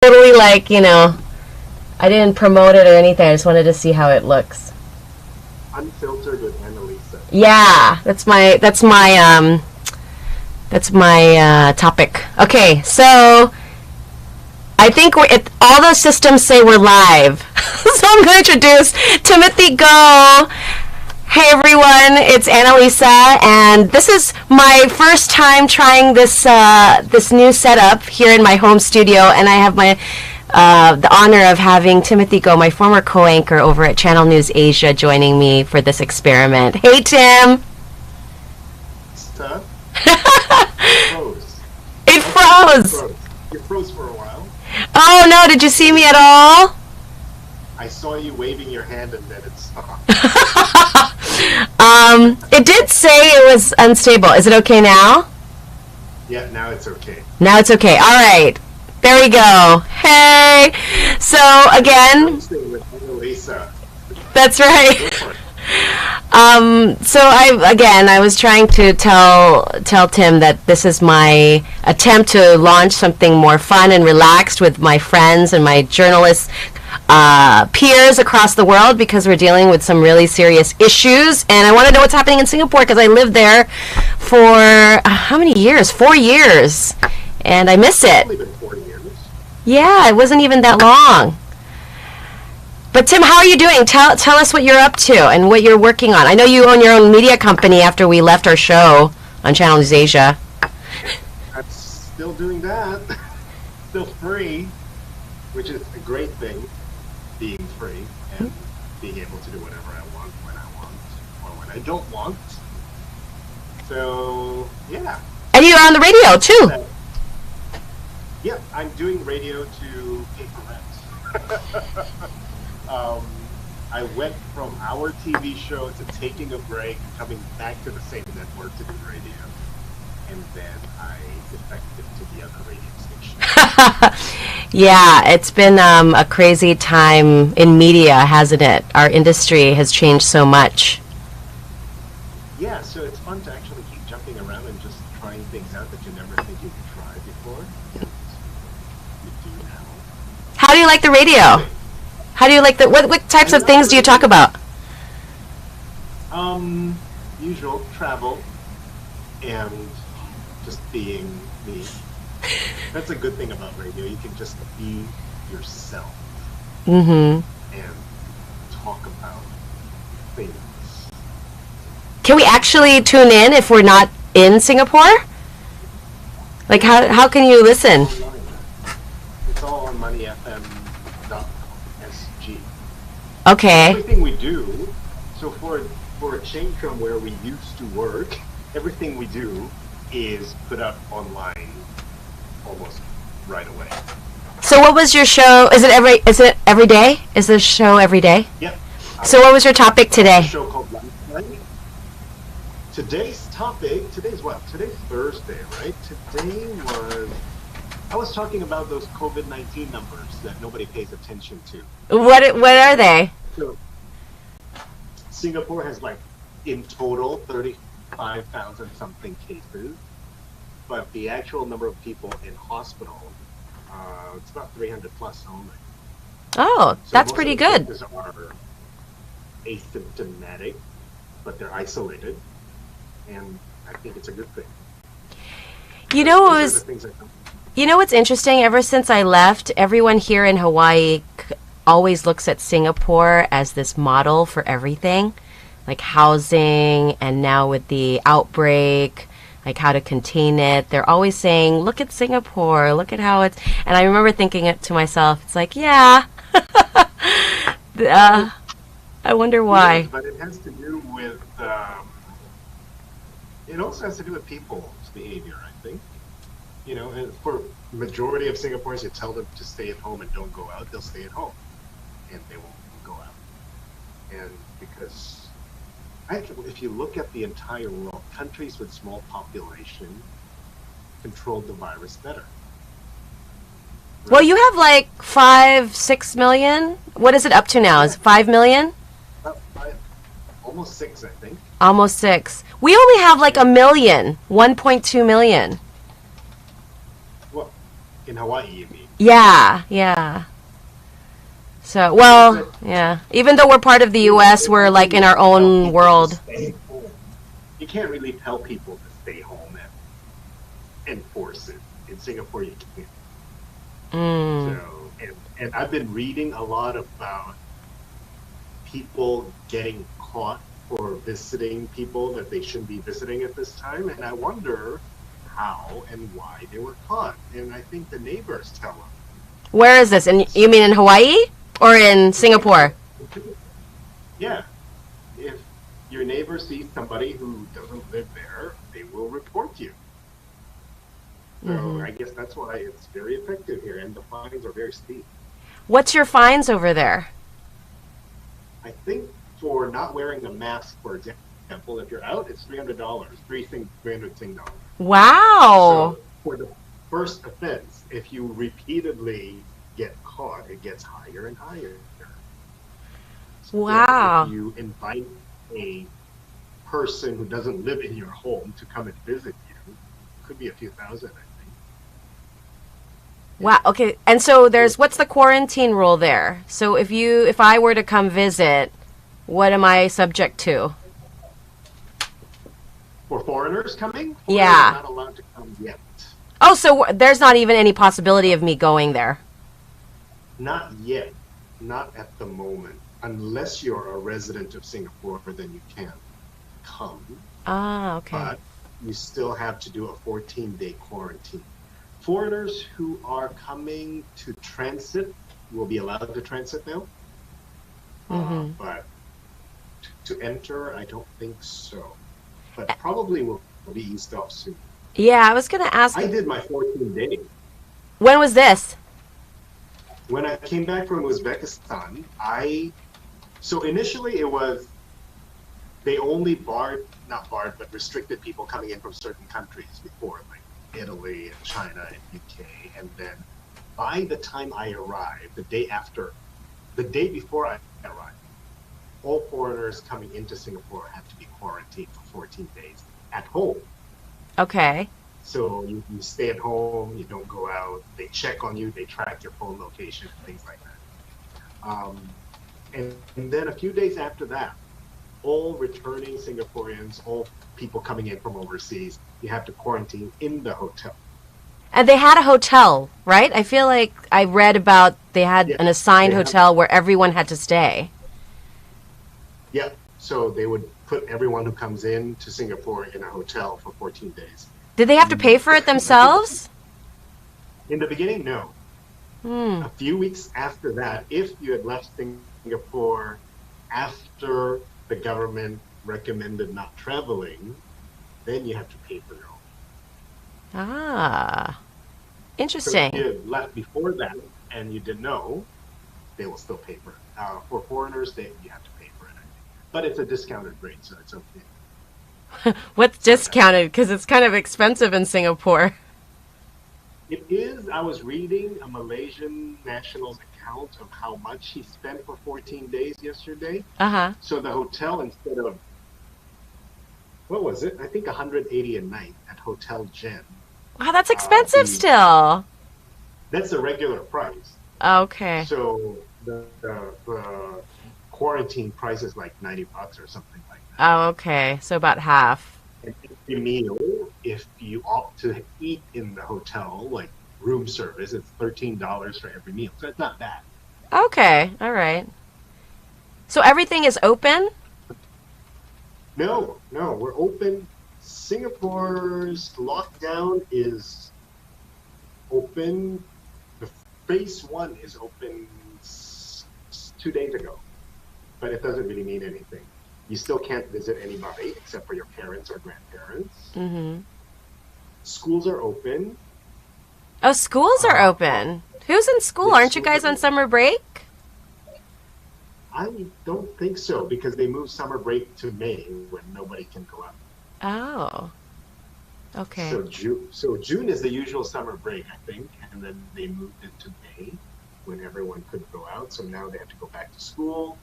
totally like, I didn't promote it or anything. I just wanted to see how it looks. Unfiltered with Annalisa. Yeah, that's my topic. Okay, so I think all those systems say we're live. So I'm going to introduce Timothy Go. Hey everyone, it's Annalisa, and this is my first time trying this new setup here in my home studio, and I have the honor of having Timothy Go, my former co-anchor over at Channel NewsAsia, joining me for this experiment. Hey Tim! Stuff? It froze! You froze for a while. Oh no, did you see me at all? I saw you waving your hand and then it stopped. It did say it was unstable. Is it okay now? Yeah, now it's okay. Now it's okay. All right. There we go. Hey. So again, that's right. So I was trying to tell Tim that this is my attempt to launch something more fun and relaxed with my friends and my journalists peers across the world, because we're dealing with some really serious issues, and I want to know what's happening in Singapore because I lived there for how many years? 4 years, and I miss it. It's only been 4 years. Yeah, it wasn't even that long. But Tim, how are you doing? Tell us what you're up to and what you're working on. I know you own your own media company after we left our show on Channel NewsAsia. I'm still doing that. Still free, which is a great thing, being free and being able to do whatever I want, when I want, or when I don't want. So, yeah. And you're on the radio, too. Yeah, I'm doing radio to pay for rent. I went from our TV show to taking a break, coming back to the same network to do radio, and then I defected to the other radio station. Yeah, it's been a crazy time in media, hasn't it? Our industry has changed so much. Yeah, so it's fun to actually keep jumping around and just trying things out that you never think you could try before. And you do now. How do you like the radio? How do you like what types of things do you talk about? Usual travel and just being me. That's a good thing about radio. You can just be yourself. Mm-hmm. And talk about things. Can we actually tune in if we're not in Singapore? Like how can you listen? It's all on moneyfm.sg. Okay. Everything we do, so for a change from where we used to work, everything we do is put up online almost right away. So what was your show? Is it every day? Is the show every day? Yep. So what was your topic today? A show called Lifeline. Today's topic, today's Thursday, right? I was talking about those COVID-19 numbers that nobody pays attention to. What are they? So, Singapore has in total 35,000 something cases, but the actual number of people in hospital, it's about 300 plus only. Oh, so that's pretty good. Cases are asymptomatic, but they're isolated, and I think it's a good thing. You know what's interesting? Ever since I left, everyone here in Hawaii always looks at Singapore as this model for everything, like housing, and now with the outbreak, like how to contain it. They're always saying, look at Singapore, look at how it's... And I remember thinking it to myself, it's like, yeah. I wonder why. Yeah, but it has to do with... it also has to do with people's behavior, I think. For majority of Singaporeans, you tell them to stay at home and don't go out, they'll stay at home. And they won't go out. And because... Actually, if you look at the entire world, countries with small population controlled the virus better. Right? Well, you have 5-6 million. What is it up to now? Is it 5 million? Almost 6, I think. Almost 6. We only have a million, 1.2 million. Well, in Hawaii, you mean? Yeah, yeah. So, That's well, it. yeah. Even though we're part of the You, U.S., you we're can't like in really our tell own people to world. stay home. You can't really tell people to stay home and enforce it. In Singapore, you can't. Mm. So, and I've been reading a lot about people getting caught for visiting people that they shouldn't be visiting at this time, and I wonder how and why they were caught. And I think the neighbors tell them. Where is this? And you mean in Hawaii or in In Singapore? Singapore, yeah, if your neighbor sees somebody who doesn't live there, they will report you. So Hmm. I guess that's why it's very effective here, and the fines are very steep. What's your fines over there? I think for not wearing a mask, for example, if you're out, it's $300, 300 Sing dollars. Wow. So for the first offense, if you repeatedly get caught, it gets higher and higher. So if Wow. you invite a person who doesn't live in your home to come and visit you, could be a few thousand, I think. Wow. Okay. And so there's what's the quarantine rule there? So if I were to come visit, what am I subject to? For foreigners coming, foreigners are Yeah. not allowed to come yet. Oh, so there's not even any possibility of me going there. Not yet. Not at the moment. Unless you're a resident of Singapore, then you can come, Ah, okay. but you still have to do a 14-day quarantine. Foreigners who are coming to transit will be allowed to transit now, Mm-hmm. but to enter, I don't think so. But probably will be eased off soon. Yeah, I was gonna ask. I did my 14 days. When was this? When I came back from Uzbekistan, so initially it was they only not barred, but restricted people coming in from certain countries before, like Italy and China and UK. And then by the time I arrived, the day before I arrived, all foreigners coming into Singapore had to be quarantined for 14 days at home. Okay. So you stay at home, you don't go out, they check on you, they track your phone location, and things like that. And then a few days after that, all returning Singaporeans, all people coming in from overseas, you have to quarantine in the hotel. And they had a hotel, right? I feel like I read about they had Yeah, an assigned they have. hotel where everyone had to stay. Yeah, so they would put everyone who comes in to Singapore in a hotel for 14 days. Did they have to pay And for it I think themselves? in the beginning, no. Hmm. A few weeks after that, if you had left Singapore after the government recommended not traveling, then you have to pay for your own. Ah, So if interesting. you had left before that and you didn't know, they will still pay for it. For foreigners, you have to pay for it, I think. But it's a discounted rate, so it's okay. What's It's not that bad. discounted? Because it's kind of expensive in Singapore. It is. I was reading a Malaysian national's account of how much he spent for 14 days yesterday. Uh huh. So the hotel, instead of, what was it? I think 180 a night at Hotel Gen. Wow, that's expensive The still. That's the regular price. Okay. So the quarantine price is like $90 or something like that. Oh, okay. So about half. And every meal, if you opt to eat in the hotel, like room service, it's $13 for every meal. So it's not bad. Okay. All right. So everything is open? No, no, we're open. Singapore's lockdown is open. The phase one is open 2 days ago, but it doesn't really mean anything. You still can't visit anybody except for your parents or grandparents. Mm-hmm. Schools are open. Oh, schools are Uh, open. Who's in school? yeah, Aren't you schools guys are on open. summer break? I don't think so because they moved summer break to May when nobody can go out. Oh, okay. So June is the usual summer break, I think, and then they moved it to May when everyone could go out. So now they have to go back to school.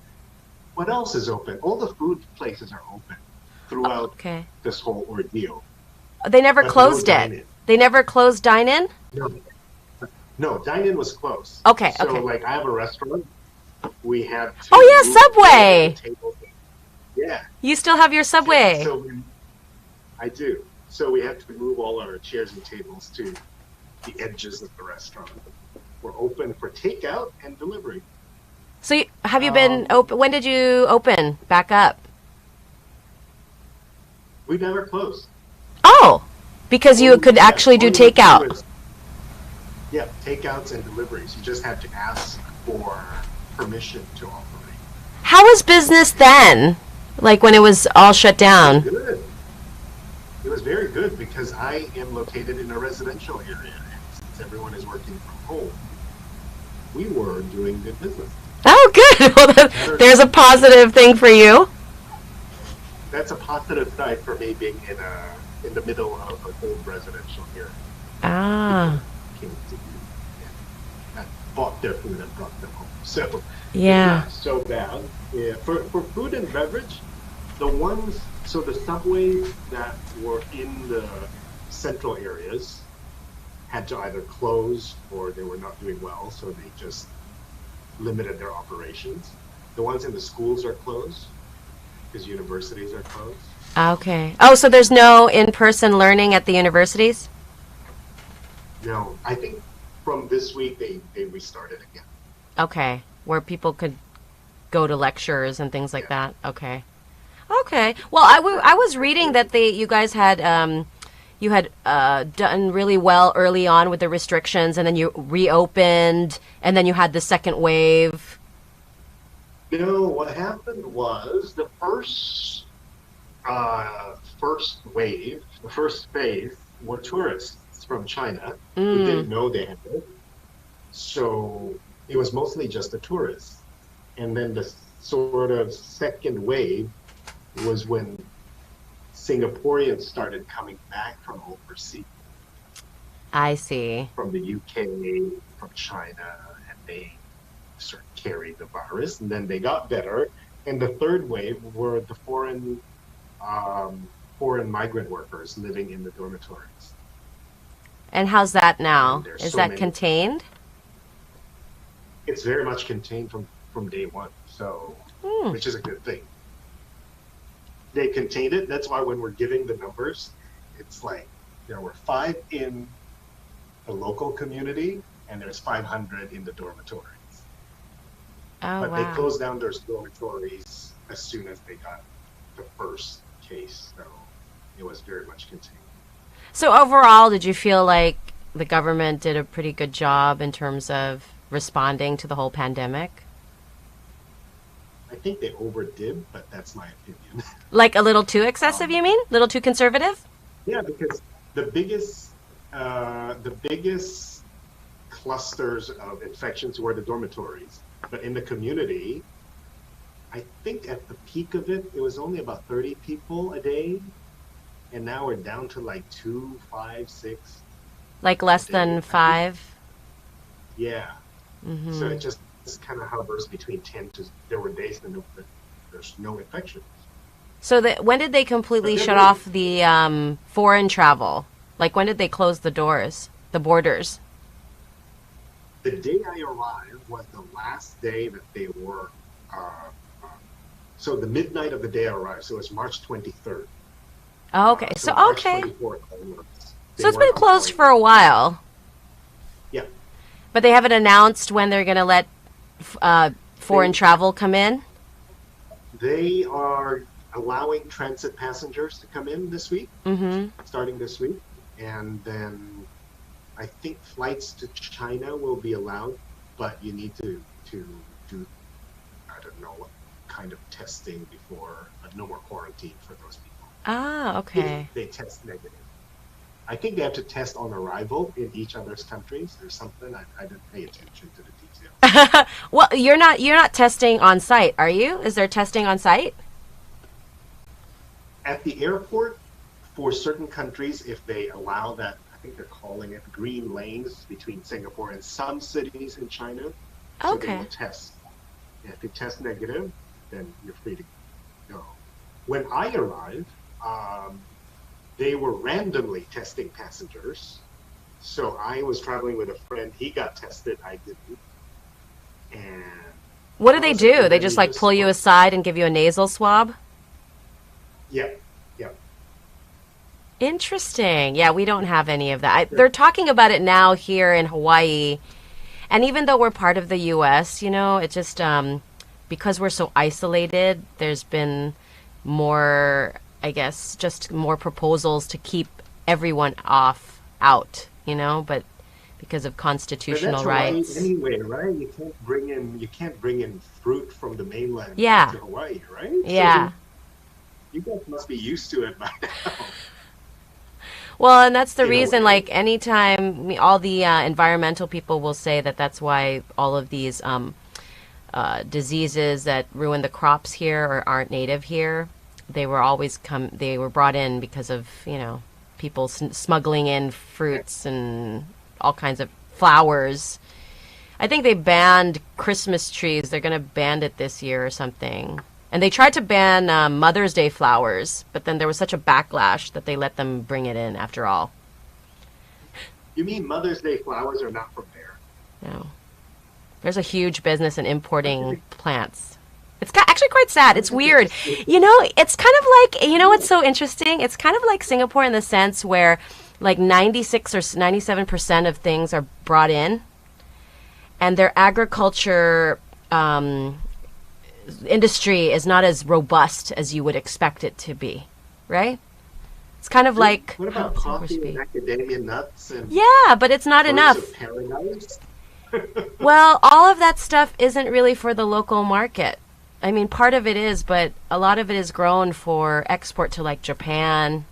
What else is open? All the food places are open throughout Okay. this whole ordeal, They never but no closed it. dine-in. They never closed dine-in? No, No, dine-in was closed. Okay, So, okay. like, I have a restaurant. We had to Oh yeah, move all the Subway. tables. Yeah, You still have your yeah. Subway. I do. So we had to move all our chairs and tables to the edges of the restaurant. We're open for takeout and delivery. So have you been Um, open? When did you open back up? we never closed. Oh, because you could actually All do you would do takeout. is, yeah, takeouts and deliveries. You just had to ask for permission to operate. How was business then? Like when it was all shut It was down? good. It was very good because I am located in a residential area, and since everyone is working from home, we were doing good business. Oh, good. Well, Better, there's a positive thing for you. that's a positive side for me being in the middle of an old residential area. Ah, People came to me and bought their food and brought them home. So it's yeah. not so bad. Yeah, for food and beverage, so the subways that were in the central areas had to either close or they were not doing well, so they just limited their operations. The ones in the schools are closed because universities are closed. Okay. Oh, so there's no in-person learning at the universities? No, I think from this week they restarted again. Okay, where people could go to lectures and things like Yeah, that. Okay. Okay. Well, I was reading that you guys had you had done really well early on with the restrictions, and then you reopened, and then you had the second wave. no, what happened was the first wave, the first phase were tourists from China who Mm, didn't know they had it. So it was mostly just the tourists. And then the sort of second wave was when Singaporeans started coming back from overseas, I see. from the UK, from China, and they sort of carried the virus. And then they got better. And the third wave were the um, foreign migrant workers living in the dormitories. And how's that And now? there's Is so that many. contained? It's very much contained from day one, so Hmm. which is a good thing. They contained it. That's why when we're giving the numbers, it's like there were five in the local community and there's 500 in the dormitories. Oh, But they wow. closed down those dormitories as soon as they got the first case, so it was very much contained. So overall, did you feel like the government did a pretty good job in terms of responding to the whole pandemic? I think they overdid, but that's my opinion. Like a little too excessive, Um, you mean? A little too conservative? yeah, because the biggest the biggest clusters of infections were the dormitories, but in the community, I think at the peak of it, it was only about 30 people a day, and now we're down to like two, five, six Like a less than day. I think, five? yeah. So Mm-hmm. it just kind of hovers between 10 to, there were days when there's no infections. So when did they But completely they're shut really, off the foreign travel? Like when did they close the doors, the borders? the day I arrived was the last day that they were, uh, uh, so the midnight of the day I arrived, so it's March 23rd. Oh, okay. So March Okay. 24th onwards, So they it's been weren't closed allowing for a it. while, Yeah, but they haven't announced when they're going to let foreign they travel come in. they are allowing transit passengers to come in this week, Mm-hmm. starting this week, and then I think flights to China will be allowed, but you need to do, I don't know what kind of testing before, no more quarantine for those people Ah, if okay. they test negative. I think they have to test on arrival in each other's countries or something. I didn't pay attention to the details. Well, you're not testing on site, are you? Is there testing on site? At the airport, for certain countries, if they allow that, I think they're calling it green lanes between Singapore and some cities in China, so they will Okay. test. And if you test negative, then you're free to go. When I arrived, they were randomly testing passengers. So I was traveling with a friend. He got tested. I didn't. And What do that they was it. do? And They then just we like just pull you aside and give you a nasal swab? yeah, yeah. Interesting. Yeah, we don't have any of that. They're talking about it now here in Hawaii. And even though we're part of the US, you know, it just because we're so isolated, there's been more, I guess, just more proposals to keep everyone out, you know, but because of But that's constitutional Hawaii rights. anyway, right? You can't bring in fruit from the mainland Yeah. to Hawaii, right? So Yeah. you guys must be used to it by now, Well, and that's the in a reason, way. like, anytime all the environmental people will say that that's why all of these diseases that ruin the crops here or aren't native here, they were brought in because of, you know, people smuggling in fruits and all kinds of flowers. I think they banned Christmas trees. They're going to ban it this year or something. And they tried to ban Mother's Day flowers, but then there was such a backlash that they let them bring it in after all. You mean Mother's Day flowers are not from there? No. There's a huge business in importing Okay. plants. It's actually quite sad. It's That's weird. interesting. You know, it's kind of like, you know what's so interesting? It's kind of like Singapore in the sense where like 96 or 97% of things are brought in, and their agriculture industry is not as robust as you would expect it to be, right? It's kind of like What how about Singapore coffee should and be. macadamia nuts and Yeah, but it's not birds enough. of paradise? Well, all of that stuff isn't really for the local market. I mean, part of it is, but a lot of it is grown for export to like Japan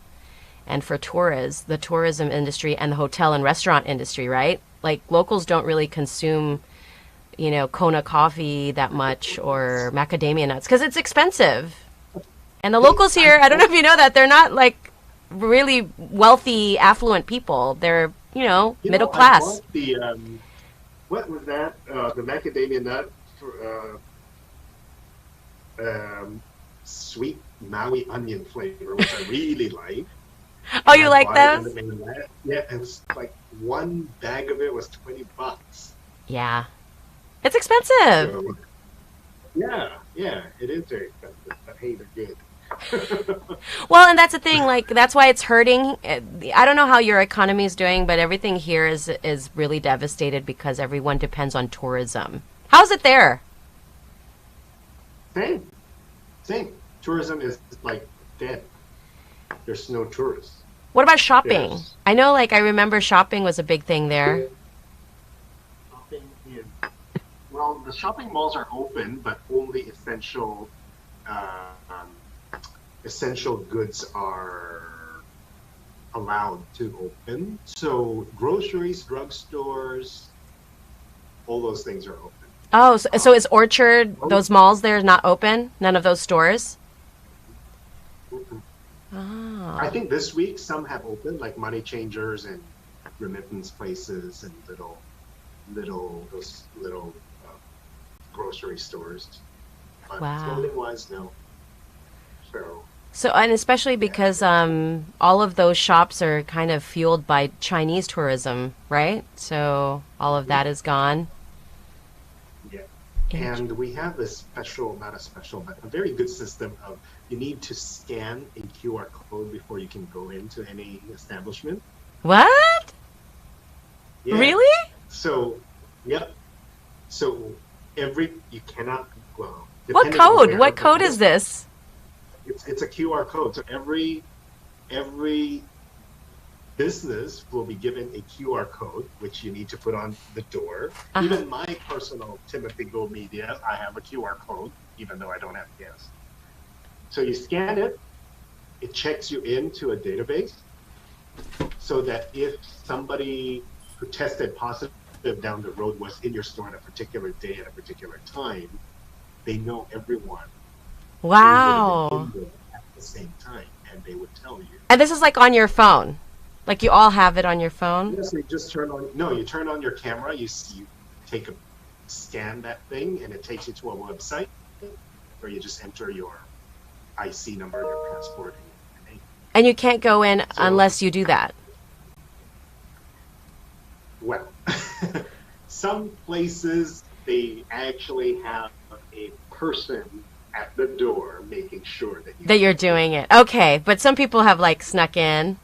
and for the tourism industry and the hotel and restaurant industry, right? Like locals don't really consume, you know, Kona coffee that much or macadamia nuts because it's expensive. And the Hey, locals I here, I don't know bought, if you know that, they're not like really wealthy, affluent people. They're, you know, middle I class. bought the what was that? The macadamia nut for sweet Maui onion flavor, which I really like. Oh, And you I like bought it in the those? mainland. Yeah, it was like one bag of it was $20. Yeah. It's expensive. So yeah, it is very expensive, but hey, they're good. Well, and that's the thing. Like, that's why it's hurting. I don't know how your economy is doing, but everything here is really devastated because everyone depends on tourism. How's it there? Same, same. Tourism is like dead. There's no tourists. What about shopping? There's I know, like, I remember shopping was a big thing there. shopping is well, the shopping malls are open, but only uh, um, essential goods are allowed to open. So groceries, drugstores, all those things are open. Oh, so is Orchard, Oh, those malls there, not open? None of those stores? I Oh, think this week some have opened, like money changers and remittance places and those little grocery stores. But wow. clothing wise, no. So So, and especially yeah, because all of those shops are kind of fueled by Chinese tourism, right? So all of mhm, that is gone. yeah. Int- And we have this special, not a special, but a very good system of you need to scan a QR code before you can go into any establishment. What? Yeah. Really? So, yep. So you cannot, well, What depending on code? where, What but code is this? it's a QR code. So every business will be given a QR code, which you need to put on the door. Uh-huh. Even my personal Timothy Go Media, I have a QR code, even though I don't have guests. So you scan it, it checks you into a database so that if somebody who tested positive down the road was in your store at a particular day at a particular time, they know everyone who would have been in Wow. there at the same time, and they would tell you. And this is like on your phone. Like you all have it on your phone? Yes, you just turn on. No, you turn on your camera. You take a scan that thing, and it takes you to a website where you just enter your IC number, your passport, and your name. And you can't go in So unless you do that. Well, some places they actually have a person at the door making sure that you That you're don't go. doing it. Okay, but some people have like snuck in.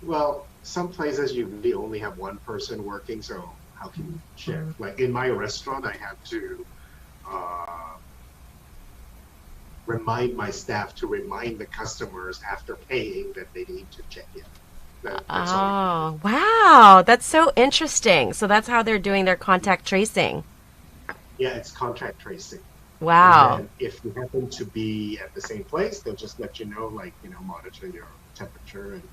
Well, some places you really only have one person working, so how can you check? Like in my restaurant, I have to uh, remind my staff to remind the customers after paying that they need to check in. That's all you need to do. Oh, wow. That's so interesting. So that's how they're doing their contact tracing. Yeah, it's contact tracing. And Wow. then if you happen to be at the same place, they'll just let you know, like, monitor your temperature and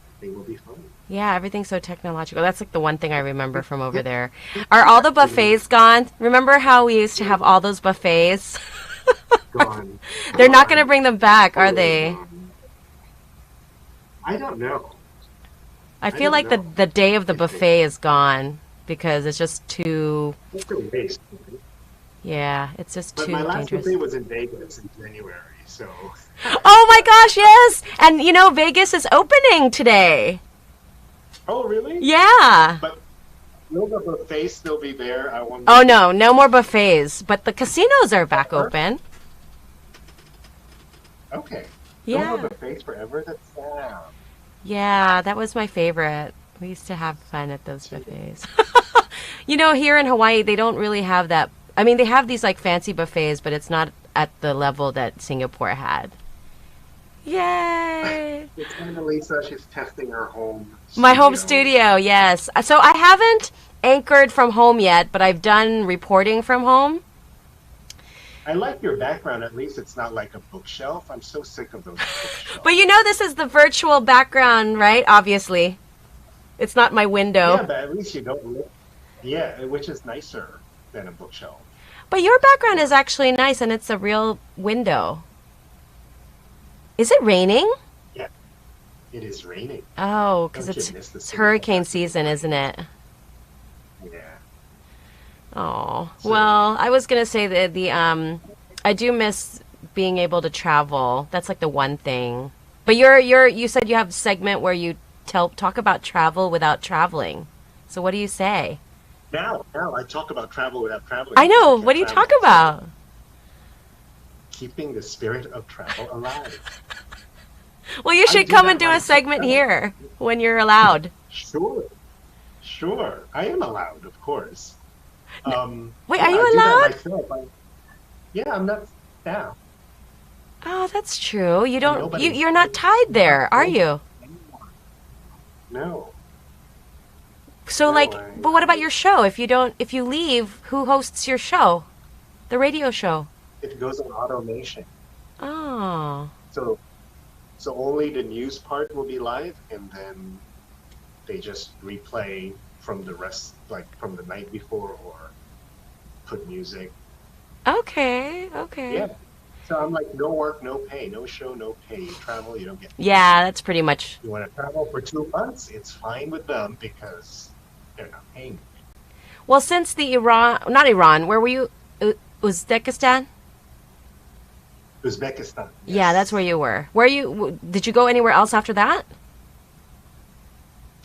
everything will be fine. Yeah, everything's so technological. That's like the one thing I remember from over there. Are all the buffets gone? Remember how we used to have all those buffets? Gone, They're not going to gone, bring them back, are totally they? gone. I don't know. I I feel don't like the know the day of the if they, buffet is gone because it's just too, it's a waste. Right? yeah, it's just But my too last dangerous. buffet was in Vegas in January, so Oh my gosh, yes. And Vegas is opening today. oh really? Yeah. But will the buffet still be there? I Oh wonder. no, no more buffets, but the casinos are back Forever? open. Okay. No more Yeah. buffets forever? That's sad. Yeah, that was my favorite. We used to have fun at those buffets. Here in Hawaii, they don't really have that. I mean, they have these like fancy buffets, but it's not at the level that Singapore had. Yay! It's Annalisa. She's testing her home My home studio. studio, yes. So I haven't anchored from home yet, but I've done reporting from home. I like your background. At least it's not like a bookshelf. I'm so sick of those But bookshelves. this is the virtual background, right? Obviously. It's not my Yeah, window. but at least you don't look. Yeah, which is nicer than a bookshelf, But your of background is course. actually nice and it's a real window. Is it raining? Yeah, it is raining. Oh, because Don't you it's, miss the it's Singapore hurricane season, isn't rain? it? Yeah. Oh, So, well, I was gonna say that I do miss being able to travel. That's like the one thing. But you said you have a segment where you talk about travel without traveling. So what do you say? now I talk about travel without traveling I because I know. can't What do you talk travel. So, about? keeping the spirit of travel alive. Well, you I should do come and that do a like segment travel. here when you're allowed. Sure, sure. I am allowed, of course. Wait, are Yeah, you I do that allowed? myself. Yeah, I'm not staff, Oh, that's true. You and don't nobody you're not tied not there, are told you? anyone. No, So no. like, but what about your show? If you leave, who hosts your show? The radio show. It goes on automation. Oh. So, so only the news part will be live, and then they just replay from the rest, like from the night before, or put music. Okay, okay. Yeah. So I'm like, no work, no pay, no show, no pay. You travel, you don't get paid. Yeah, that's pretty much. You want to travel for 2 months? It's fine with them because they're not paying me. Well, since the Iran, not Iran, where were you? Uzbekistan? Uzbekistan, Yeah, that's where yes. you were. Did you go anywhere else after that?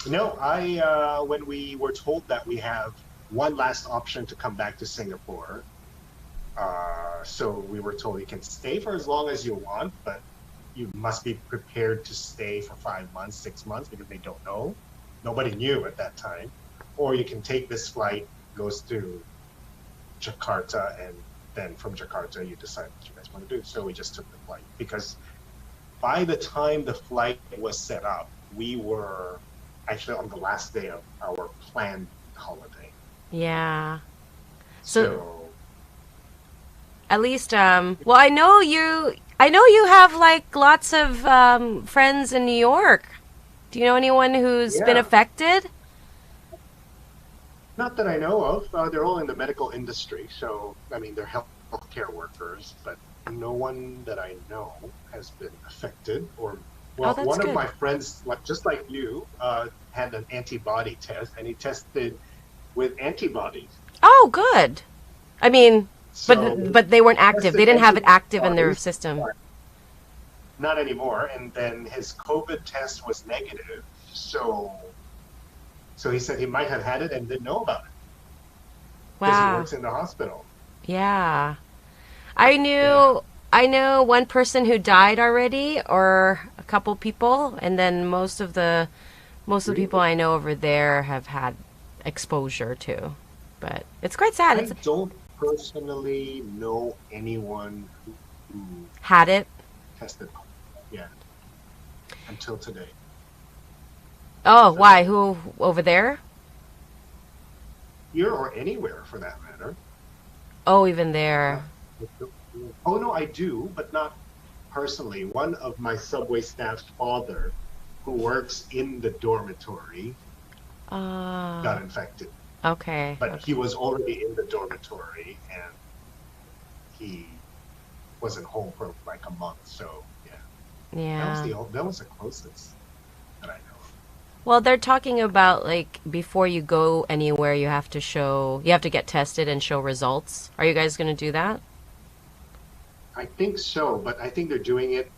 No, I when we were told that we have one last option to come back to Singapore, so we were told you can stay for as long as you want, but you must be prepared to stay for 5 months, 6 months because they don't know. Nobody knew at that time. Or you can take this flight, goes to Jakarta, and then from Jakarta you decide what you guys want to do. So we just took the flight because by the time the flight was set up, we were actually on the last day of our planned holiday. Yeah. So So at least, well, I know you have like lots of friends in New York. Do you know anyone who's been yeah, affected? not that I know of. They're all in the medical industry, so I mean they're healthcare workers, but no one that I know has been affected. Or Oh, well, that's one of good. my friends, like just like you, had an antibody test, and he tested with antibodies. Oh, good. I mean, So but they weren't he active. They tested didn't have it active in their antibodies, system. but not anymore. And then his COVID test was negative. So So he said he might have had it and didn't know about it because he Wow. works in the hospital. Yeah. I Yeah. knew I know one person who died already, or a couple people, and then most of the people Really? I know over there have had exposure to. But it's quite sad. I It's don't personally know anyone who had it. tested positive. Yeah, until today. Oh, Until why? today. Who over there? Here or anywhere for that matter. Oh, even there. Not, oh no, I do, but not personally. One of my subway staff's father, who works in the dormitory, Ah, got infected. okay, But he okay. was already in the dormitory and he wasn't home for like a month. So yeah, Yeah. that was the closest that I know of. Well, they're talking about like before you go anywhere, you have to get tested and show results. Are you guys going to do that? I think so, but I think they're doing it.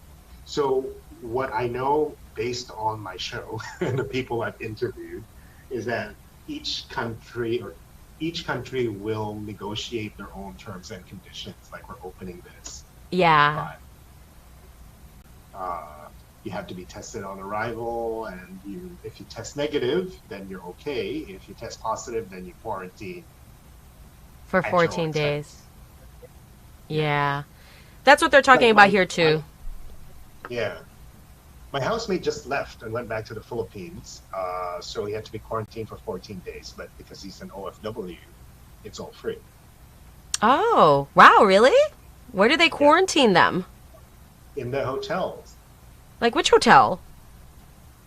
So what I know based on my show and the people I've interviewed is that each country or each country will negotiate their own terms and conditions. Like we're opening this, Yeah. but uh, you have to be tested on arrival, and if you test negative, then you're okay. If you test positive, then you quarantine For at your own 14 days. expense. Yeah, Yeah. That's what they're talking like about here too. yeah. My housemate just left and went back to the Philippines, so he had to be quarantined for 14 days. But because he's an OFW, it's all free. Oh, wow, really? Where do they Yeah, quarantine them? in the hotels. Like which hotel?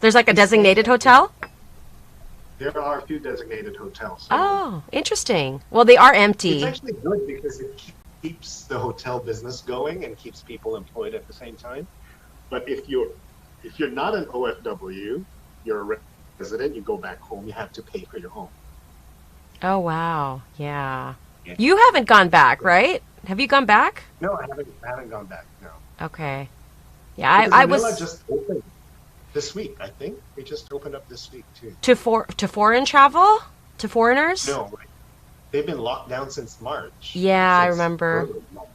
There's like a He's staying designated at the. hotel? There are a few designated hotels, so Oh, interesting. Well, they are it's empty. actually good because it keeps the hotel business going and keeps people employed at the same time. But if you're not an OFW, you're a resident, you go back home, you have to pay for your home. Oh, wow. Yeah. Yeah. You haven't gone back, right? Have you gone back? No, I haven't gone back. No, Okay. Yeah, because I Manila was just opened this week. I think they just opened up this week too. to foreign travel? To foreigners? No, like, they've been locked down since March, Yeah, I since remember. early March,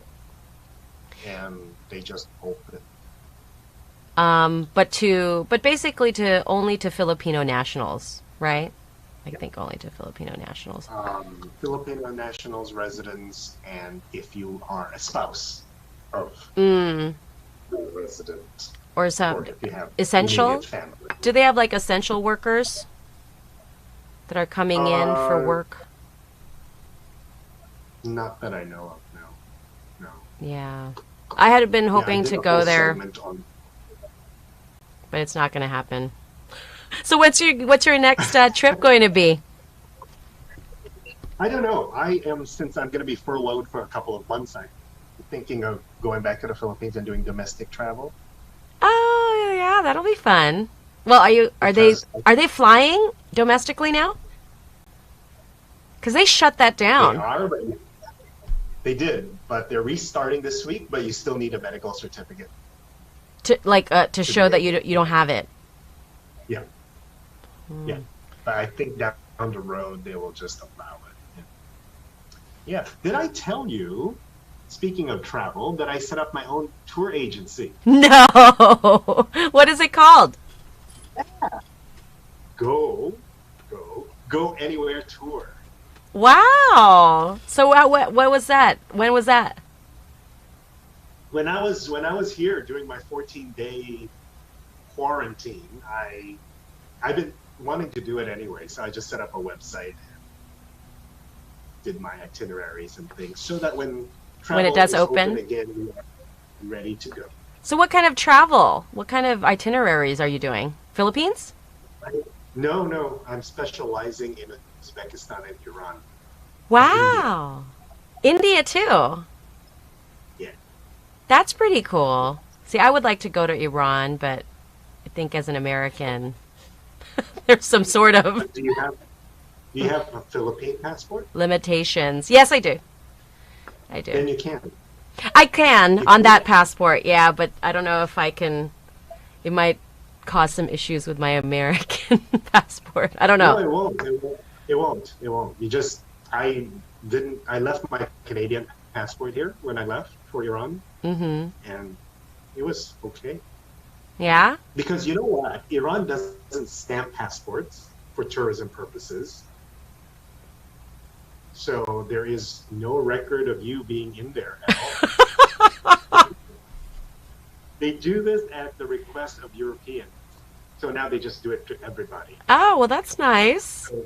and they just opened. But basically to only to Filipino nationals, right? I Yeah. think only to Filipino nationals. Filipino nationals, residents, and if you are a spouse of Mm. the resident, Or some or if you have immediate essential? family. Do they have like essential workers that are coming in for Uh, work? Not that I know of. No, no. Yeah. I had been Yeah, I hoping did to a whole go there, segment on. but it's not going to happen. So what's your next trip going to be? I don't know. Since I'm going to be furloughed for a couple of months. I'm thinking of going back to the Philippines and doing domestic travel Oh, yeah, that'll be fun. Well, are you because are they flying domestically now? Cuz they shut that they down. are, but they did, but they're restarting this week. But you still need a medical certificate To to be show that able. you don't have it. Yeah, yeah. But I think down the road they will just allow it. Yeah. Did I tell you? Speaking of travel, that I set up my own tour agency. No. What is it called? Go, go anywhere tour. Wow. So what was that? When was that? When I was here doing my 14-day quarantine, I've been wanting to do it anyway, so I just set up a website and did my itineraries and things so that when When it travel does is open open? again, we are ready to go. So what kind of travel? What kind of itineraries are you doing? Philippines? Right? No, no, I'm specializing in Uzbekistan and Iran and India. Wow. India too. Yeah. That's pretty cool. See, I would like to go to Iran, but I think as an American, there's some sort of But do you have a Philippine passport? limitations. Yes, I do. I do. Then you can. I can You on can. that passport, yeah, but I don't know if I can. It might cause some issues with my American passport. I don't No, know. it won't. It won't. It won't. It won't. You just, I didn't, I left my Canadian passport here when I left for Iran, Mm-hmm. and it was okay. Yeah? Because you know what? Iran doesn't stamp passports for tourism purposes. So there is no record of you being in there at all. They do this at the request of Europeans. So now they just do it to everybody. Oh, well, that's nice. So,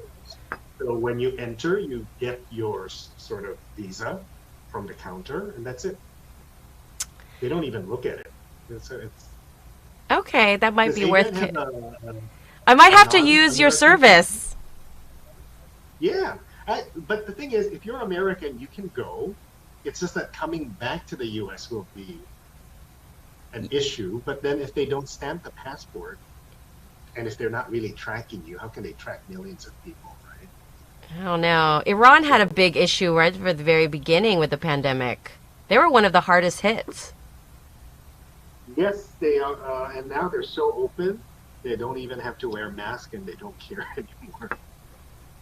so when you enter, you get your sort of visa from the counter, and that's it. They don't even look at it. It's Okay, that might does be ABN worth have it. I might a have to use your non-American? service. Yeah. But the thing is, if you're American, you can go. It's just that coming back to the US will be an issue. But then if they don't stamp the passport, and if they're not really tracking you, how can they track millions of people, right? I don't know. Iran had a big issue right for the very beginning with the pandemic. They were one of the hardest hits. Yes, they are, and now they're so open, they don't even have to wear masks and they don't care anymore.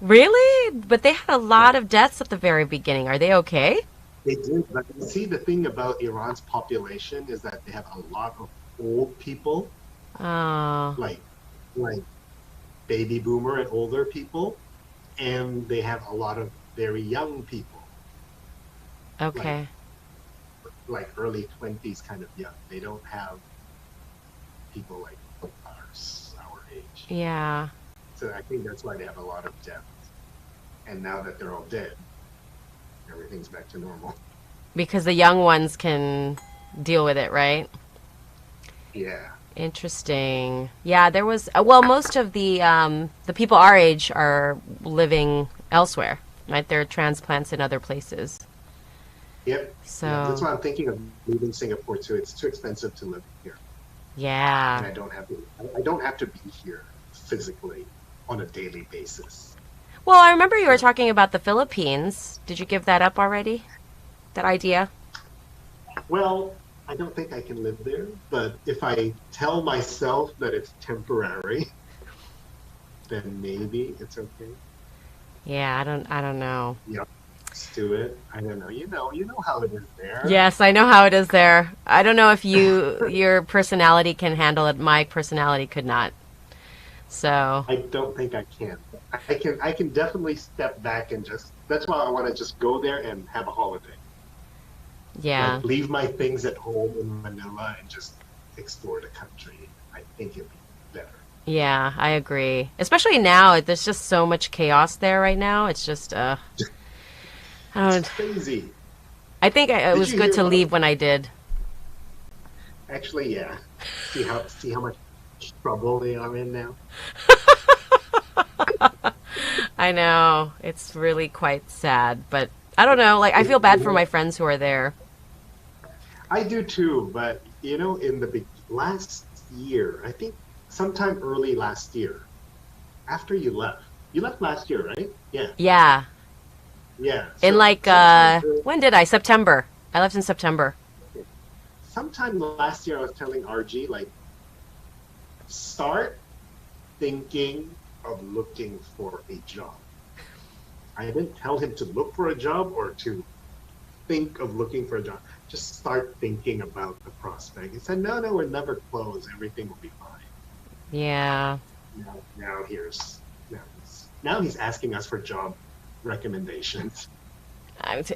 Really? But they had a lot of deaths at the very beginning. Are they okay? They do, but you see, the thing about Iran's population is that they have a lot of old people, Oh, like like baby boomer and older people, and they have a lot of very young people, like okay. early 20s kind of young. They don't have people like our age. Yeah. So I think that's why they have a lot of deaths. And now that they're all dead, everything's back to normal. Because the young ones can deal with it, right? Yeah. Interesting. Yeah, there was well, most of the people our age are living elsewhere, right? They're transplants in other places. Yep. Yeah. That's So, why I'm thinking of leaving Singapore too. It's too expensive to live here. And yeah. I don't have to be here physically on a daily basis. Well, I remember you were So, talking about the Philippines. Did you give that up already? That idea? well, I don't think I can live there, but if I tell myself that it's temporary, then maybe it's okay. Yeah, I don't know. Yeah, let's do it. I don't know. You know how it is there. Yes, I know how it is there. I don't know if your personality can handle it. My personality could not. So, I don't think I can. I can definitely step back and just that's why I want to just go there and have a holiday. yeah. Like leave my things at home in Manila and just explore the country. I think it'd be better. Yeah, I agree. Especially now, there's just so much chaos there right now. It's just I It's don't crazy. I think it Did was you good hear to about leave when I did. actually yeah. See how much trouble they are in now? I know. It's really quite sad, but I don't know. Like I feel You bad for know, my friends who are there. I do too, but you know, in the last year, I think sometime early last year, after you left last year, right? Yeah, Yeah. yeah. In So like when did I? September. I left in September. sometime last year, I was telling RG like start thinking of looking for a job. I didn't tell him to look for a job or to think of looking for a job. Just start thinking about the prospect. He said, no, we're never closed. Everything will be fine. Yeah. Now now he's asking us for job recommendations.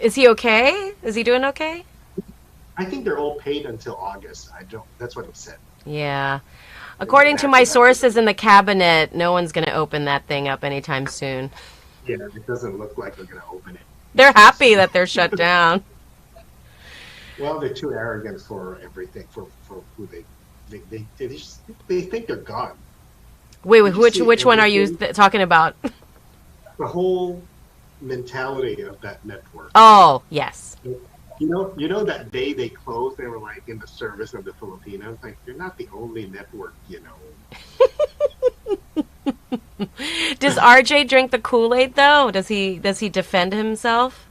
Is he okay? Is he doing okay? I think they're all paid until August. I don't. That's what he said. Yeah. And then According to my after that, they sources don't. in the cabinet, no one's going to open that thing up anytime soon. Yeah, it doesn't look like they're going to open it. They're happy that they're shut down. Well, they're too arrogant for everything. For who they think they're God. Wait, Did you see which one are you everything? talking about? The whole mentality of that network. Oh, yes. You know that day they closed, they were like in the service of the Filipinos. Like you're not the only network, you know. Does RJ drink the Kool-Aid though? Does he defend himself?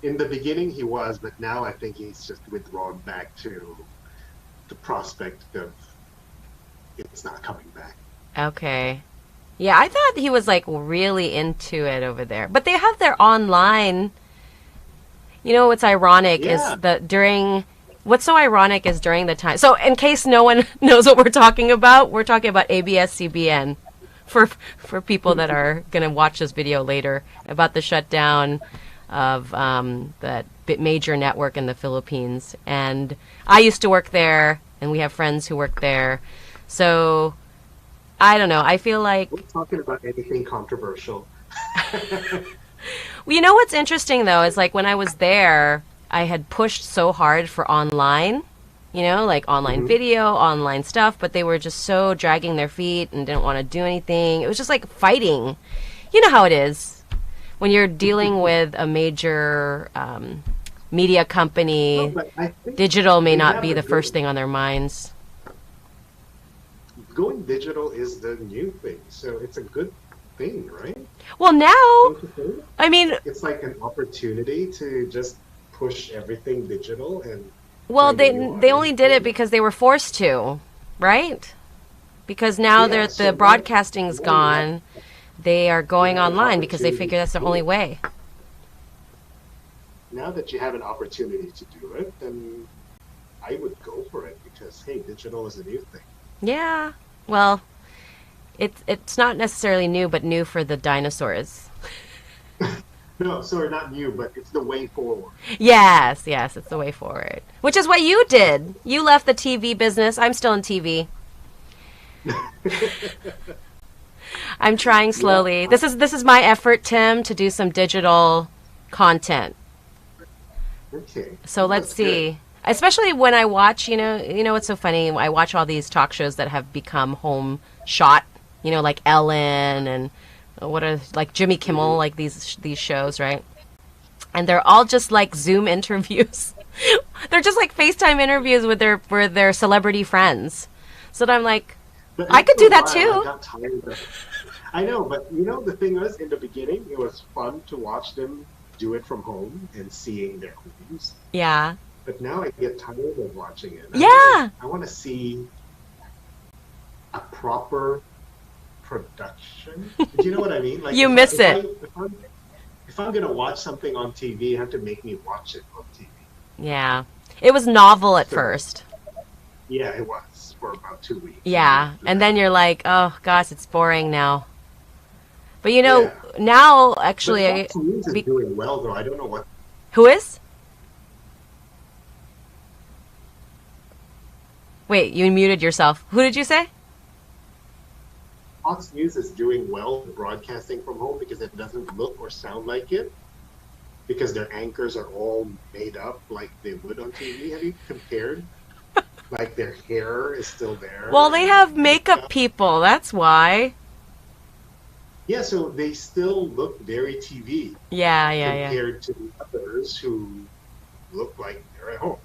In the beginning he was, but now I think he's just withdrawn back to the prospect of it's not coming back. Okay. Yeah, I thought he was like really into it over there. But they have their online. You know what's ironic is Yeah. what's so ironic is during the time. So in case no one knows what we're talking about ABS-CBN for people that are going to watch this video later about the shutdown of that major network in the Philippines. And I used to work there, and we have friends who work there. So I don't know. I feel like We're talking about anything controversial. well, you know what's interesting though is like when I was there, I had pushed so hard for online, like online video, online stuff, but they were just so dragging their feet and didn't want to do anything. It was just like fighting. You know how it is when you're dealing with a major media company. No, but I think Digital may they not have be a the good- first thing on their minds. Going digital is the new thing, so it's a good thing, right? Well, now, Don't you think? I mean, It's like an opportunity to just push everything digital and well, find a new they only did audience. it because they were forced to, right? Because now Yeah, the so broadcasting's now- gone, they are going Yeah, online because they opportunity figure that's the to do only it. way. Now that you have an opportunity to do it, then I would go for it because hey, digital is a new thing. Yeah. Well, it's not necessarily new, but new for the dinosaurs. No, sorry, not new, but it's the way forward. Yes, it's the way forward. Which is what you did. You left the TV business. I'm still in TV. I'm trying slowly. Yeah. This is my effort, Tim, to do some digital content. Okay. So let's That's see. good. Especially when I watch, what's so funny? I watch all these talk shows that have become home shot, like Ellen and like Jimmy Kimmel, like these shows, right? And they're all just like Zoom interviews. They're just like FaceTime interviews with their celebrity friends. So then I'm like, But I could after do a that while, too. I got tired of it. I know, but the thing was, in the beginning, it was fun to watch them do it from home and seeing their homes. Yeah. But now I get tired of watching it. Yeah. I want to see a proper production. Do you know what I mean? Like You miss it. If I'm gonna watch something on TV, you have to make me watch it on TV. Yeah. It was novel at So- first. Yeah, it was for about 2 weeks. Yeah. And then you're like, oh gosh, it's boring now. But Yeah. now But actually, Fox News is be- doing well, though. I don't know what. who is? Wait, you muted yourself. Who did you say? Fox News is doing well broadcasting from home because it doesn't look or sound like it. Because their anchors are all made up like they would on TV. Have you compared? Like their hair is still there. Well, they have makeup people. That's why. Yeah, so they still look very TV Yeah. compared to others who look like they're at home.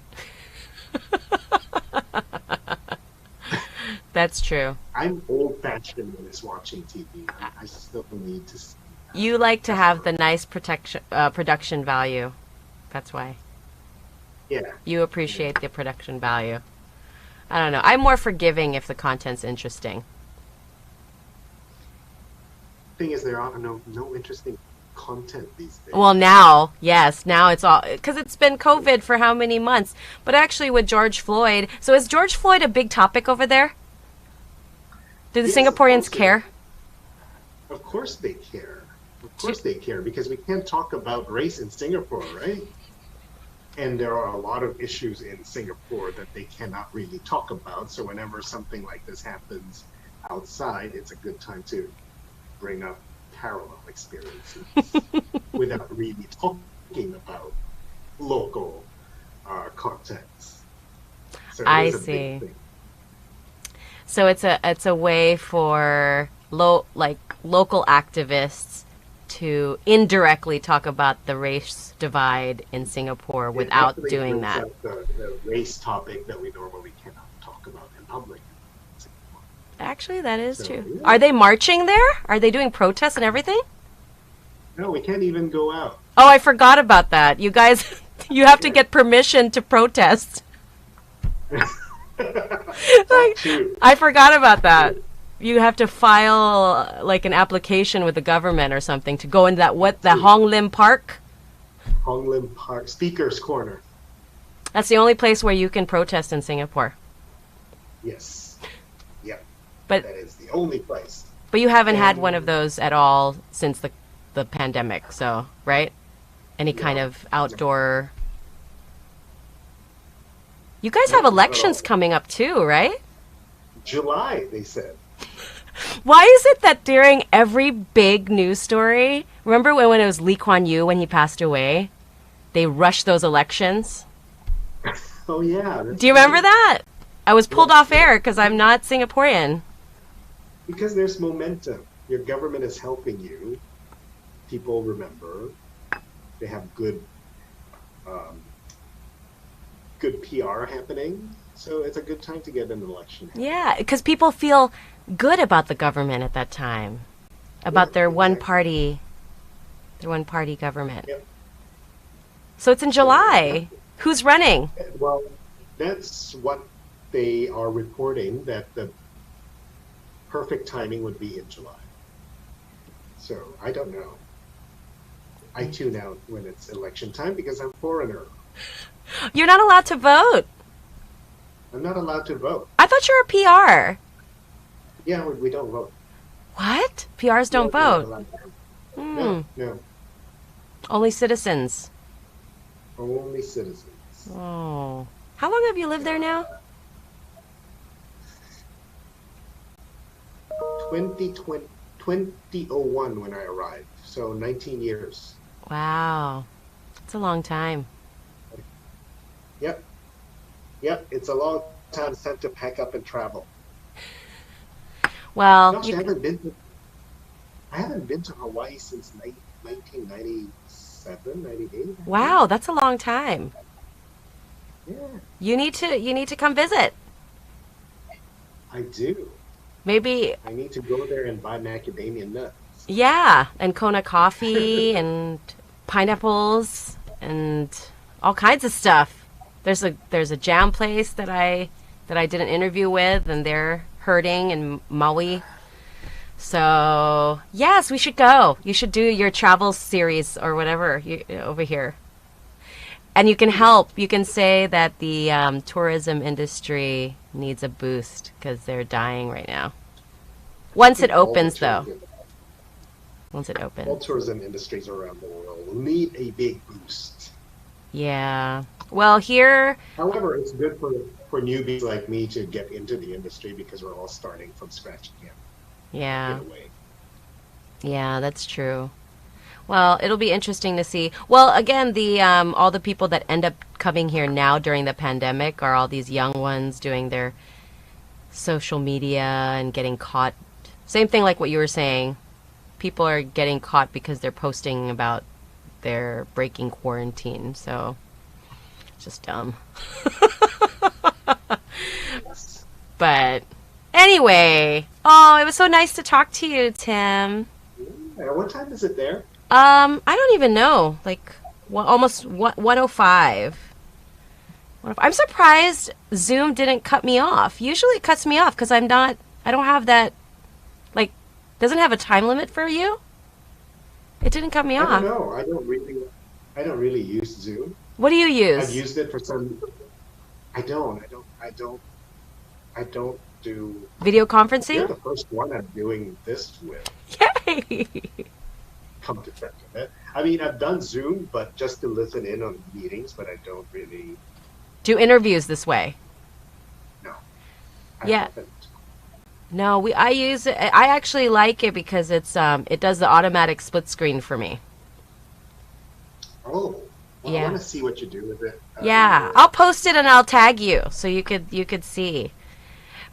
That's true. I'm old-fashioned when it's watching TV. I still need to see. You like to have the nice production value. That's why. Yeah, You appreciate the production value. I don't know. I'm more forgiving if the content's interesting. thing is, there are no interesting content these days. Well, now it's all because it's been COVID for how many months. But actually, with George Floyd, so is George Floyd a big topic over there? Do the Yes, Singaporeans of course. care? Of course they care. Of course they care because we can't talk about race in Singapore, right? And there are a lot of issues in Singapore that they cannot really talk about. So whenever something like this happens outside, it's a good time to bring up parallel experiences without really talking about local context. So I it's a see. big thing. So it's a way for local activists to indirectly talk about the race divide in Singapore It without actually doing brings that. up the race topic that we normally cannot talk about in public. Actually, that is So, true. yeah. Are they marching there? Are they doing protests and everything? No, we can't even go out. Oh, I forgot about that. You guys, you have to get permission to protest. That too. I forgot about that. You have to file like an application with the government or something to go into the Hong Lim Park. Hong Lim Park, Speaker's Corner. That's the only place where you can protest in Singapore. Yes. Yep. But that is the only place. But you haven't had one of those at all since the pandemic, so, right? Any kind of outdoor... You guys have elections coming up too, right? July, they said. Why is it that during every big news story, remember when it was Lee Kuan Yew when he passed away, they rushed those elections? Oh, yeah. Do you remember that? I was pulled off air because I'm not Singaporean. Because there's momentum. Your government is helping you. People remember. They have good PR happening. So it's a good time to get an election. Yeah, because people feel good about the government at that time. About their one party government. Yep. So it's in July. Who's running? Well, that's what they are reporting, that the perfect timing would be in July. So I don't know. I tune out when it's election time because I'm a foreigner. You're not allowed to vote. I'm not allowed to vote. I thought you were a PR. Yeah, we don't vote. What? PRs don't vote? No. Only citizens. Only citizens. Oh. How long have you lived there now? 2001 when I arrived. So 19 years. Wow. That's a long time. Yep. It's a long time. It's time to pack up and travel. Well, Gosh, I haven't been to Hawaii since 1997, 98. Wow, that's a long time. Yeah. You need to come visit. I do. Maybe. I need to go there and buy macadamia nuts. Yeah, and Kona coffee and pineapples and all kinds of stuff. There's a jam place that I did an interview with, and they're hurting in Maui. So yes, we should go. You should do your travel series or whatever over here, and you can help. You can say that the tourism industry needs a boost because they're dying right now. Once it opens, though. Once it opens. All tourism industries around the world need a big boost. Yeah. Well, here... However, it's good for newbies like me to get into the industry because we're all starting from scratch again. Yeah. In a way. Yeah, that's true. Well, it'll be interesting to see. Well, again, the all the people that end up coming here now during the pandemic are all these young ones doing their social media and getting caught. Same thing like what you were saying. People are getting caught because they're posting about their breaking quarantine. So, it's just dumb. But anyway, oh, it was so nice to talk to you, Tim. What time is it there? I don't even know. Like, almost 1:05. I'm surprised Zoom didn't cut me off. Usually it cuts me off because I don't have that, like, doesn't have a time limit for you. It didn't cut me off. I don't know. I don't really use Zoom. What do you use? I've used it for some. I don't do video conferencing. You're the first one I'm doing this with. Yay! Come to think of it, I mean, I've done Zoom, but just to listen in on meetings. But I don't really do interviews this way. No. I haven't. No, I use it. I actually like it because it does the automatic split screen for me. Oh. Well, yeah. I want to see what you do with it. Yeah, I'll post it and I'll tag you so you could see.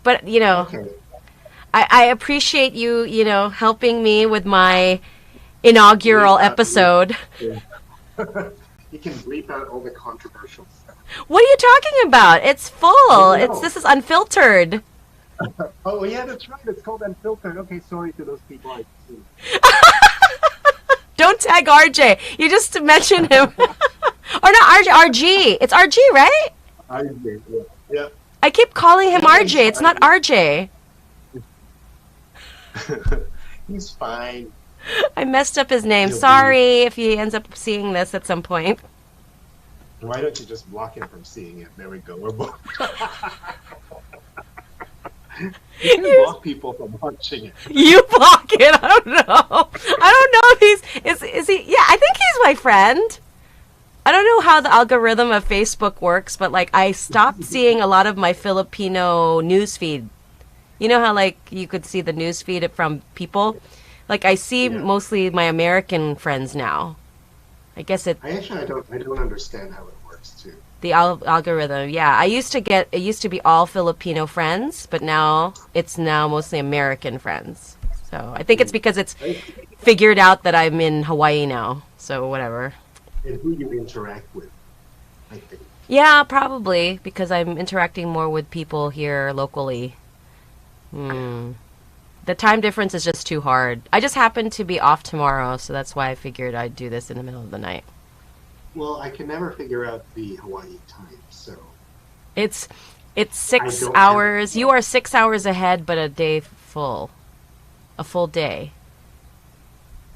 But okay. I appreciate you helping me with my inaugural episode. You can bleep out all the controversial stuff. What are you talking about? It's full. This is unfiltered. Oh yeah, that's right. It's called Unfiltered. Okay, sorry to those people I see. Don't tag RJ. You just mentioned him. Or not RJ. RG. It's RG, right? RG. Yeah. I keep calling him RJ. It's not RJ. He's fine. I messed up his name. He'll Sorry if he ends up seeing this at some point. Why don't you just block him from seeing it? There we go. We're both. You can block people from watching it. You block it. I don't know. I don't know if is he. Yeah, I think he's my friend. I don't know how the algorithm of Facebook works, but like I stopped seeing a lot of my Filipino news feed. You know how like you could see the news feed from people? Like I see mostly my American friends now. I guess I don't understand how it works too. The algorithm, yeah. It used to be all Filipino friends, but now it's mostly American friends. So I think it's because it's figured out that I'm in Hawaii now. So whatever. And who you interact with, I think. Yeah, probably because I'm interacting more with people here locally. The time difference is just too hard. I just happen to be off tomorrow, so that's why I figured I'd do this in the middle of the night. Well, I can never figure out the Hawaii time, so it's 6 hours. You are 6 hours ahead, but a full day.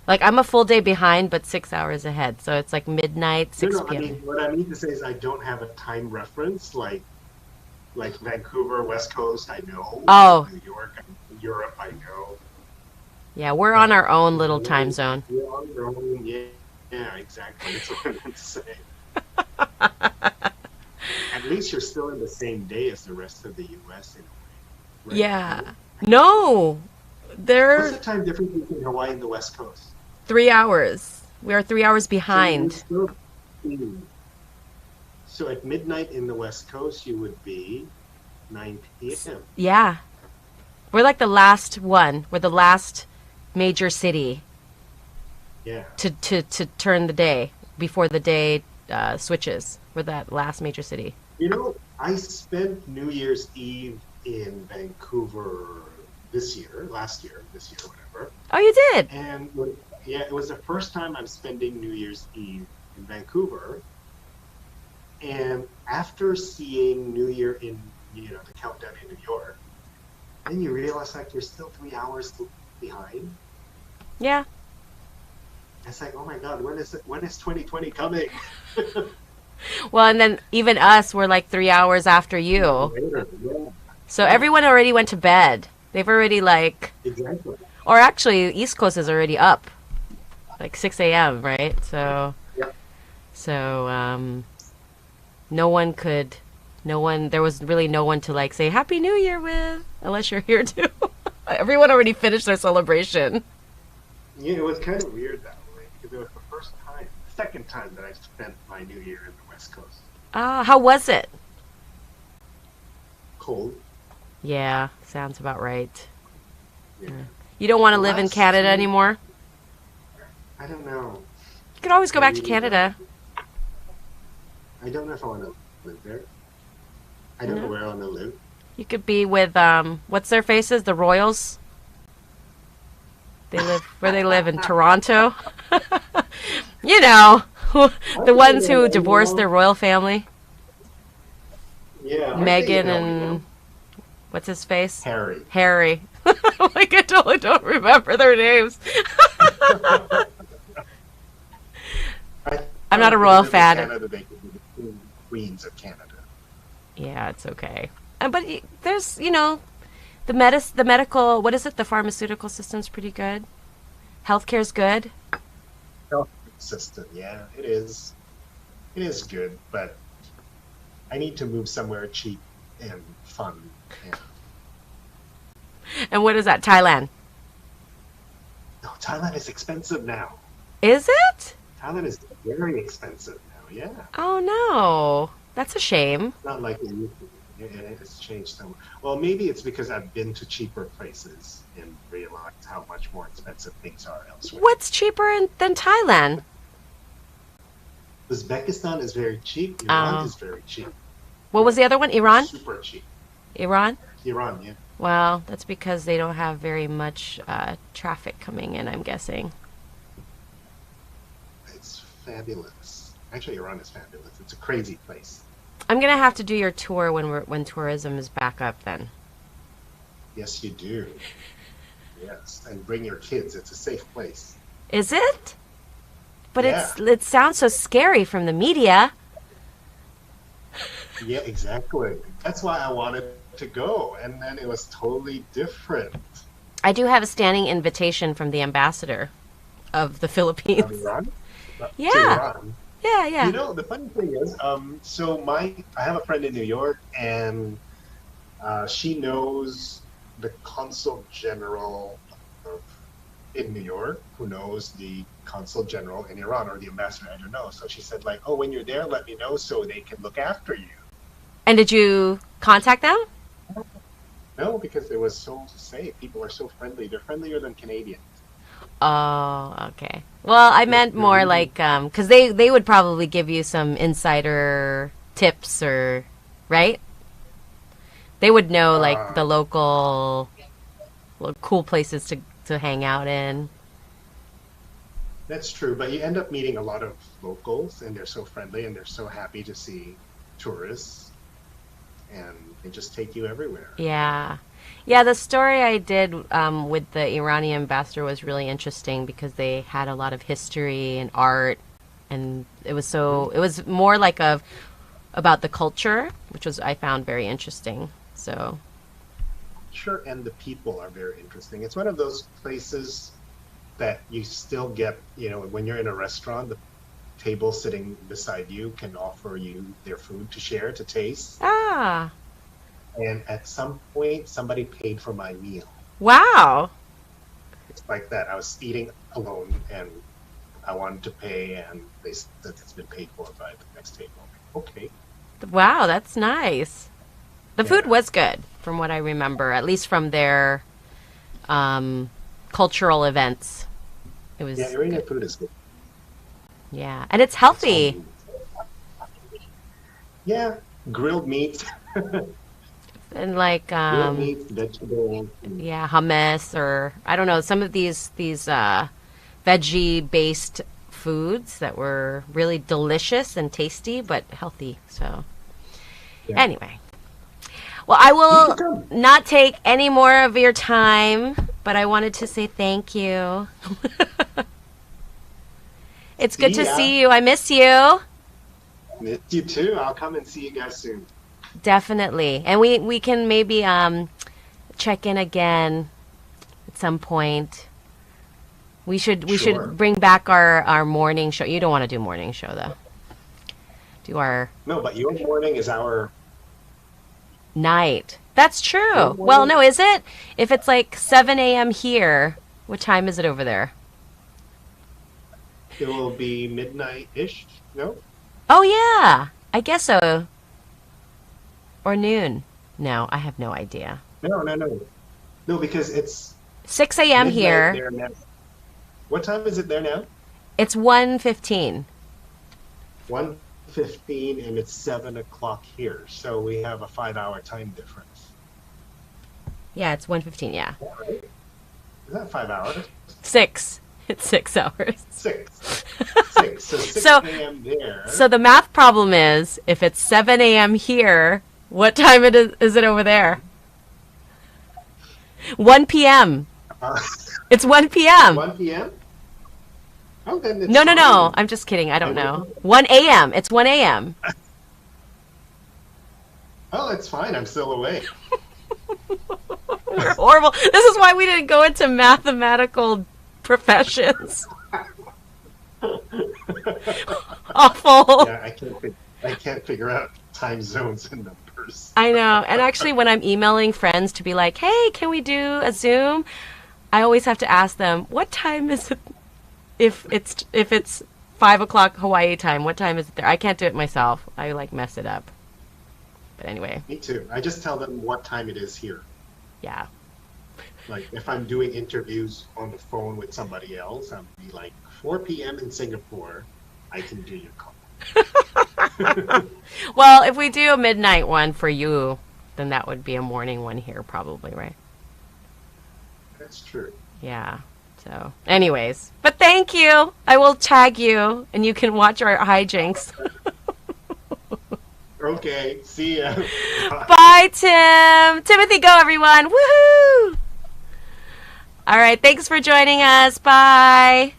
Like I'm a full day behind, but 6 hours ahead. So it's like midnight, 6 p.m. I mean, what I mean to say is I don't have a time reference like Vancouver, West Coast. I know. Oh, New York, Europe. I know. Yeah, we're on our own little time zone. We're on our own. Yeah, exactly. That's what I meant to say. At least you're still in the same day as the rest of the U.S. in a way. Right? Yeah. No. What's the time difference between Hawaii and the West Coast? 3 hours. We are 3 hours behind. So at midnight in the West Coast, you would be 9 p.m. Yeah. We're like the last one. We're the last major city. Yeah. To turn the day before the day switches. We're that last major city. You know, I spent New Year's Eve in Vancouver this year, whatever. Oh, you did? And yeah, it was the first time I'm spending New Year's Eve in Vancouver. And after seeing New Year in, the countdown in New York, then you realize like you're still 3 hours behind. Yeah. It's like, oh my God, when is 2020 coming? Well, and then even us, we're like 3 hours after you. Later, yeah. So everyone already went to bed. They've already Exactly. Or actually, East Coast is already up, like 6 a.m. Right? So, yeah. So there was really no one to say Happy New Year with, unless you're here too. Everyone already finished their celebration. Yeah, it was kind of weird that way because it was the second time that I spent my New Year in the West Coast. How was it? Cold. Yeah, sounds about right. Yeah. You don't want to live in Canada anymore? I don't know. You could always go back to Canada. I don't know if I want to live there. I don't know where I want to live. You could be with what's their faces? The Royals. They live in Toronto. The ones who divorced their royal family. Yeah. Meghan and what's his face? Harry. I totally don't remember their names. I'm not a royal fan. Canada, they could be the queens of Canada. Yeah, it's okay. But there's, the medical, what is it? The pharmaceutical system's pretty good. Healthcare's good. Health system, yeah, it is. It is good, but I need to move somewhere cheap and fun. And what is that? Thailand? No, Thailand is expensive now. Is it? Thailand is very expensive now, yeah. Oh, no. That's a shame. It's not like it used to be. It has changed so much. Well, maybe it's because I've been to cheaper places and realized how much more expensive things are elsewhere. What's cheaper than Thailand? Uzbekistan is very cheap. Iran is very cheap. What was the other one? Iran? Super cheap. Iran? Iran, yeah. Well, that's because they don't have very much traffic coming in, I'm guessing. It's fabulous. Actually, Iran is fabulous. It's a crazy place. I'm gonna have to do your tour when tourism is back up then. Yes, you do. Yes, and bring your kids. It's a safe place. Is it? But Yeah, it sounds so scary from the media. yeah, exactly. That's why I wanted to go, and then it was totally different. I do have a standing invitation from the ambassador of the Of Philippines. Iran to Yeah, Iran. yeah, You yeah. know, the funny thing is, so I have a friend in New York, and she knows the consul general of, in New York, who knows the consul general in Iran or the ambassador. I don't know. So she said, like, oh, when you're there, let me know so they can look after you. And did you contact them? No, because it was so safe. People are so friendly. They're friendlier than Canadians. Oh, okay. Well, I meant They're more really, like because they would probably give you some insider tips or right? They would know like uh, the local cool places to hang out in. that's true. But you end up meeting a lot of locals, and they're so friendly, and they're so happy to see tourists, and they just take you everywhere. Yeah. Yeah, the story I did with the Iranian ambassador was really interesting because they had a lot of history and art, and Mhm. it was more like about the culture, which was I found very interesting. So, Sure, and the people are very interesting. It's one of those places that you still get, when you're in a restaurant, the table sitting beside you can offer you their food to share, to taste. ah, And at some point, somebody paid for my meal. wow. It's like that. I was eating alone and I wanted to pay, and they said it's been paid for by the next table. Okay. Wow, that's nice. The food Yeah. was good from what I remember, at least from their um, cultural events. It Yeah, was Iranian good. food is good. Yeah, and it's It's healthy. homey. Yeah, grilled meat, And like grilled meat, vegetables. And yeah, hummus or I don't know, some of these veggie based foods that were really delicious and tasty but healthy. So, yeah, anyway. Well, I you should will come. not take any more of your time, but I wanted to say thank you. It's good See to ya. see you. I miss you. Miss you too. I'll come and see you guys soon. Definitely. And we can maybe check in again at some point. We should Sure. bring back our morning show. You don't want to do morning show though. Do our No, but your morning is night. That's your true. Well, morning. no, is it? If it's like 7 a.m. here, what time is it over there? It will be midnight-ish. No? Oh yeah. I guess so. Or noon. No, I have no idea. No, no, no. No, because it's 6 a.m. midnight here. there now. What time is it there now? It's 1:15. 1:15, and it's 7 o'clock here. So we have a 5-hour time difference. Yeah, it's 1:15, yeah. Is that right? Is that 5 hours? 6. It's 6 hours. Six. Six. So So 6 a.m. there. so the math problem is if it's 7 a.m. here, what time is it over there? 1 p.m. Uh, It's 1 p.m. 1 p.m.? Oh, then it's No, no, no. fine. I'm just kidding. I I don't wake know. up. 1 a.m. It's 1 a.m. Oh, it's fine. I'm still awake. We're horrible. This is why we didn't go into mathematical professions. Awful. Yeah, I can't figure out time zones and numbers. I know. And actually, when I'm emailing friends to be like, hey, can we do a Zoom? I always have to ask them, what time is it if it's 5 o'clock Hawaii time, what time is it there? I can't do it myself. I like mess it up. But anyway, Me too. I just tell them what time it is here. yeah. Like if I'm doing interviews on the phone with somebody else, I'll be like 4 p.m. in Singapore. I can do your call. Well, if we do a midnight one for you, then that would be a morning one here, probably, right? That's true. Yeah. So, anyways, but thank you. I will tag you, and you can watch our hijinks. Okay, see ya. Bye. Bye, Tim. Timothy, go, everyone. Woohoo! All right, thanks for joining us. Bye.